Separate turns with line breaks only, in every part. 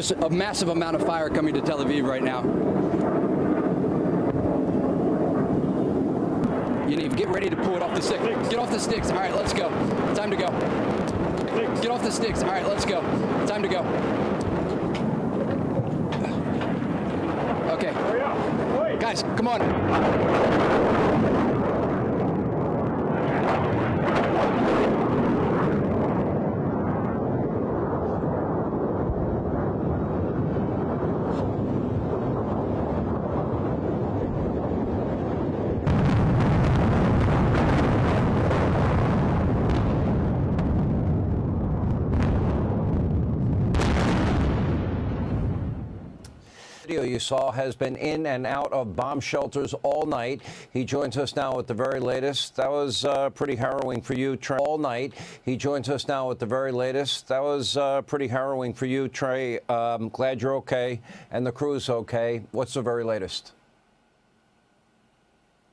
There's a massive amount of fire coming to Tel Aviv right now. Yaniv, get ready to pull it off the sticks. Get off the sticks. All right, let's go. Time to go. Get off the sticks. All right, let's go. Time to go. Okay. Guys, come on.
Video you saw has been in and out of bomb shelters all night. He joins us now with the very latest. That was pretty harrowing for you, Trey. All night. He joins us now with the very latest. That was pretty harrowing for you, Trey. Glad you're okay and the crew's okay. What's the very latest?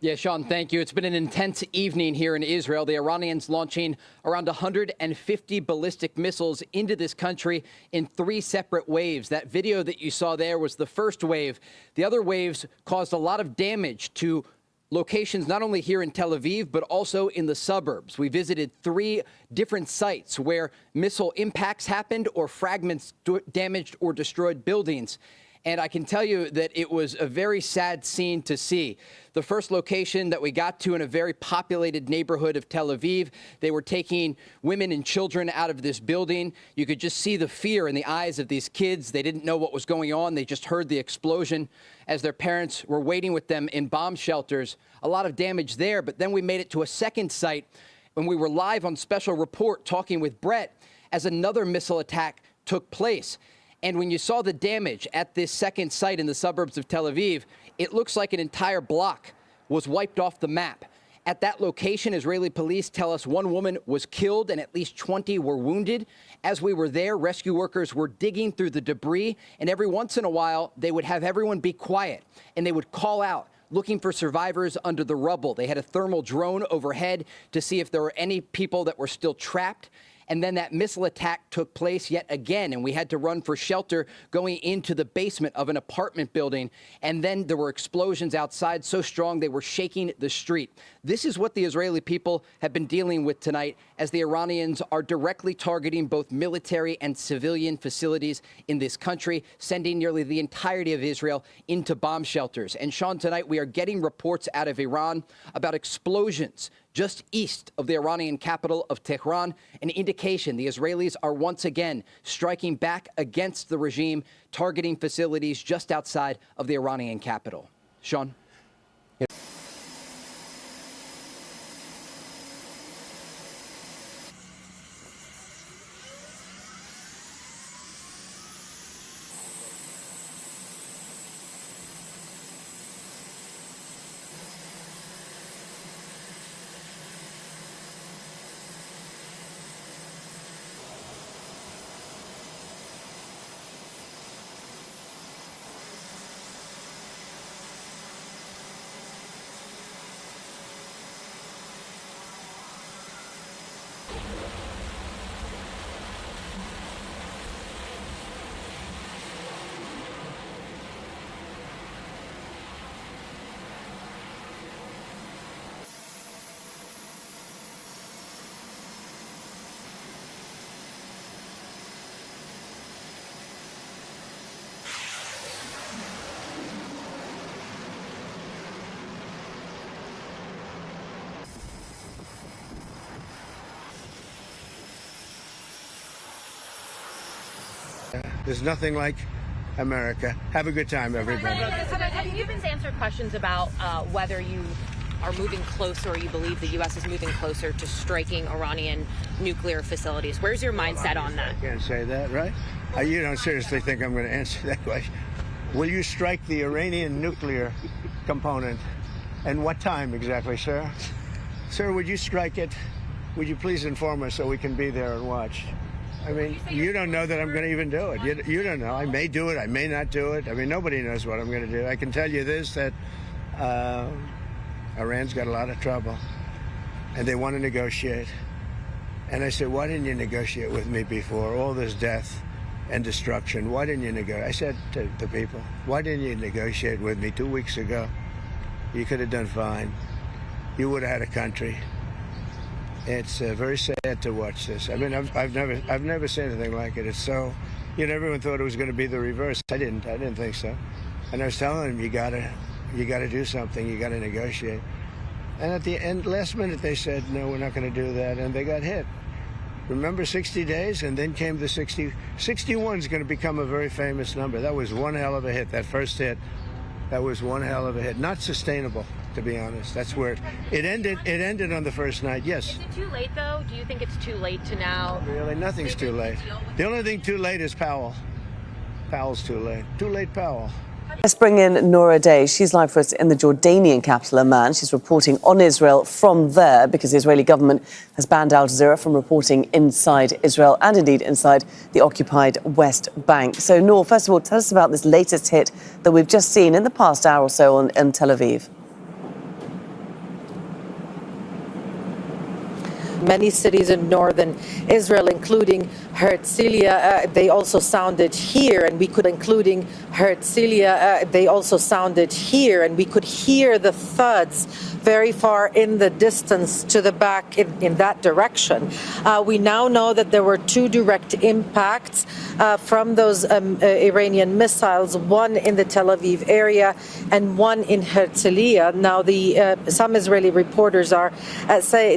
Yeah, Sean, thank you. It's been an intense evening here in Israel. The Iranians launching around 150 ballistic missiles into this country in 3 separate waves. That video that you saw there was the first wave. The other waves caused a lot of damage to locations not only here in Tel Aviv, but also in the suburbs. We visited 3 different sites where missile impacts happened or fragments damaged or destroyed buildings. And I can tell you that it was a very sad scene to see. The first location that we got to in a very populated neighborhood of Tel Aviv, they were taking women and children out of this building. You could just see the fear in the eyes of these kids. They didn't know what was going on. They just heard the explosion as their parents were waiting with them in bomb shelters. A lot of damage there. But then we made it to a second site when we were live on Special Report talking with Brett as another missile attack took place. And when you saw the damage at this second site in the suburbs of Tel Aviv, it looks like an entire block was wiped off the map. At that location, Israeli police tell us one woman was killed and at least 20 were wounded. As we were there, rescue workers were digging through the debris, and every once in a while, they would have everyone be quiet, and they would call out, looking for survivors under the rubble. They had a thermal drone overhead to see if there were any people that were still trapped. And then that missile attack took place yet again, and we had to run for shelter going into the basement of an apartment building. And then there were explosions outside so strong they were shaking the street. This is what the Israeli people have been dealing with tonight as the Iranians are directly targeting both military and civilian facilities in this country, sending nearly the entirety of Israel into bomb shelters. And Sean, tonight we are getting reports out of Iran about explosions just east of the Iranian capital of Tehran, an indication the Israelis are once again striking back against the regime, targeting facilities just outside of the Iranian capital. Sean?
There's nothing like America. Have a good time, everybody.
Have you been answered questions about whether you are moving closer, or you believe the U.S. is moving closer to striking Iranian nuclear facilities? Where's your mindset on that?
I can't say that, right? You don't seriously think I'm going to answer that question? Will you strike the Iranian nuclear component? And what time exactly, sir? Sir, would you strike it? Would you please inform us so we can be there and watch? I mean, you don't know that I'm going to even do it. You don't know. I may do it. I may not do it. I mean, nobody knows what I'm going to do. I can tell you this, that Iran's got a lot of trouble, and they want to negotiate. And I said, why didn't you negotiate with me before? All this death, and destruction. Why didn't you negotiate? I said to the people, why didn't you negotiate with me 2 weeks ago? You could have done fine. You would have had a country. It's very sad to watch this. I mean, I've never seen anything like it. It's so, everyone thought it was going to be the reverse. I didn't think so. And I was telling them, you gotta do something. You gotta negotiate. And at the end, last minute, they said, no, we're not going to do that, and they got hit. Remember 60 days, and then came the 60. 61 is going to become a very famous number. That was one hell of a hit. That first hit, that was one hell of a hit. Not sustainable, to be honest. That's where it ended. It ended on the first night. Yes.
Is it too late though? Do you think it's too late to now?
Really, nothing's too late. The only thing too late is Powell. Powell's too late. Too late, Powell.
Let's bring in Nora Day. She's live for us in the Jordanian capital, Amman. She's reporting on Israel from there because the Israeli government has banned Al Jazeera from reporting inside Israel and indeed inside the occupied West Bank. So, Nor, first of all, tell us about this latest hit that we've just seen in the past hour or so in Tel Aviv.
Many cities in northern Israel, including Herzliya, they also sounded here, and we could, we could hear the thuds very far in the distance to the back in that direction. We now know that there were 2 direct impacts from those Iranian missiles, one in the Tel Aviv area and one in Herzliya. Now, some Israeli reporters are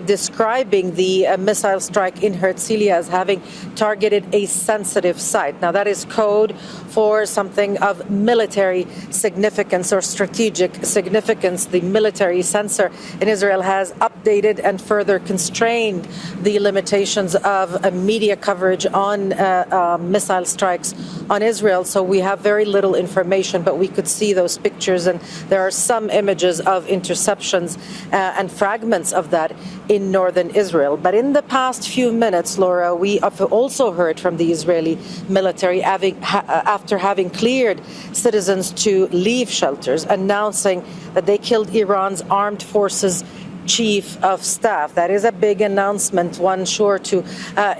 describing the missile strike in Herzliya as having targeted a sensitive site. Now, that is code for something of military significance or strategic significance. The military censor in Israel has updated and further constrained the limitations of media coverage on missile strikes on Israel. So we have very little information, but we could see those pictures, and there are some images of interceptions and fragments of that in northern Israel. But in the past few minutes, Laura, we have also heard from the Israeli military after having cleared citizens to leave shelters, announcing that they killed Iran's armed forces chief of staff. That is a big announcement, one sure to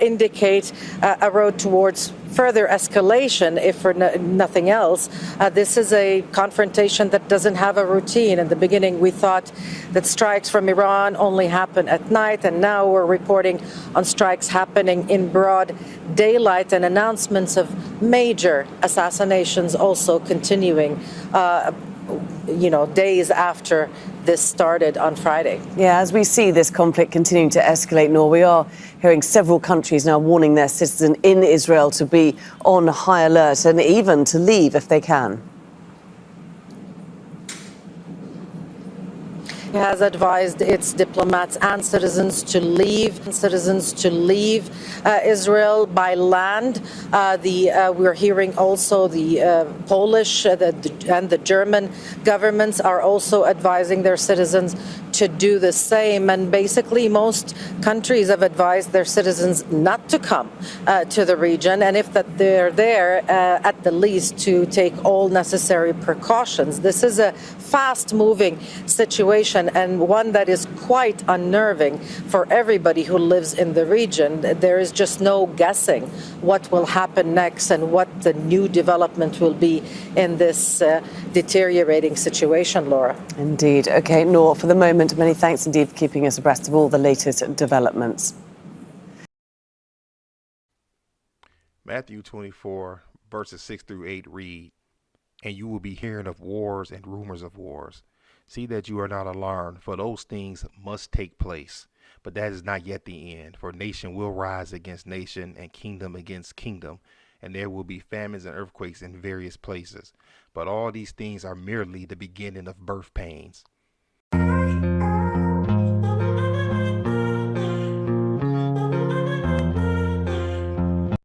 indicate a road towards further escalation, if for nothing else. This is a confrontation that doesn't have a routine. In the beginning, we thought that strikes from Iran only happen at night, and now we're reporting on strikes happening in broad daylight and announcements of major assassinations also continuing, days after this started on Friday.
Yeah, as we see this conflict continuing to escalate, Nor, we are hearing several countries now warning their citizens in Israel to be on high alert and even to leave if they can.
Has advised its diplomats and citizens to leave Israel by land. We're hearing also the Polish and the German governments are also advising their citizens to do the same. And basically, most countries have advised their citizens not to come to the region, and if that they're there, at the least to take all necessary precautions. This is a fast-moving situation and one that is quite unnerving for everybody who lives in the region. There is just no guessing what will happen next and what the new development will be in this deteriorating situation, Laura.
Indeed. Okay, Nor, for the moment, many thanks indeed for keeping us abreast of all the latest developments.
Matthew 24, verses 6 through 8 read, "And you will be hearing of wars and rumors of wars. See that you are not alarmed, for those things must take place. But that is not yet the end, for nation will rise against nation and kingdom against kingdom, and there will be famines and earthquakes in various places. But all these things are merely the beginning of birth pains.